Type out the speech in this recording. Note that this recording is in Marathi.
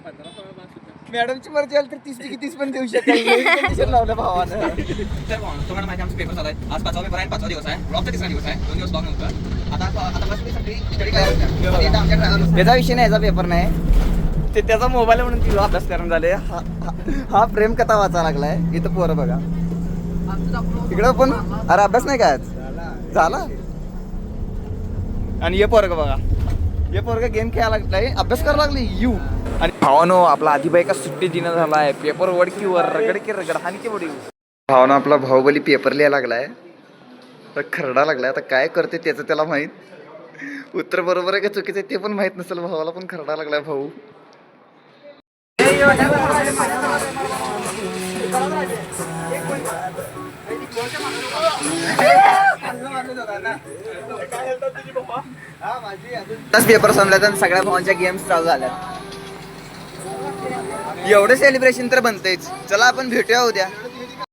मॅडमची मर्जी आली तर 30 पैकी 30 पण देऊ शकेल. कंडिशन लावलं भावानं. तर तुम्हाला माहिती आमचा पेपर चालू आहे. आज 5वा पेपर आहे, 5वा दिवस आहे. ब्लॉकचा तिसरा दिवस आहे. 2 दिवस ब्लॉक नव्हतं. आता बस सगळी स्टडी करायला आमच्या याचा विषय नाही, याचा पेपर नाही. ते त्याचा मोबाईल म्हणून ती अभ्यास करून झाले. हा प्रेम कथा वाचा लागलाय. इथं पोरं बघा इकडं पण. अरे अभ्यास नाही काय झाला. आणि हे पोरग बघा, हे पोरग गेम खेळायला लागलाय, अभ्यास करायला लागले यू. आणि भावानो आपला आधीबाई का सुट्टी दिनं झालाय. पेपर वडकी वर रगड की रगड हानी की वडी. भावानो आपला बाहुबली पेपर लिहायला लागलाय, तर खरडा लागलाय. आता काय करते त्याचं त्याला माहित. उत्तर बरोबर आहे का चुकीचं आहे ते पण माहित नसेल. भावाला पण खरडा लागलाय. भाऊ पेपर संपल्यात आणि सगळ्या भावांच्या गेम्स चालू झाल्या. एवढं सेलिब्रेशन तर बनतेच. चला आपण भेटूया उद्या.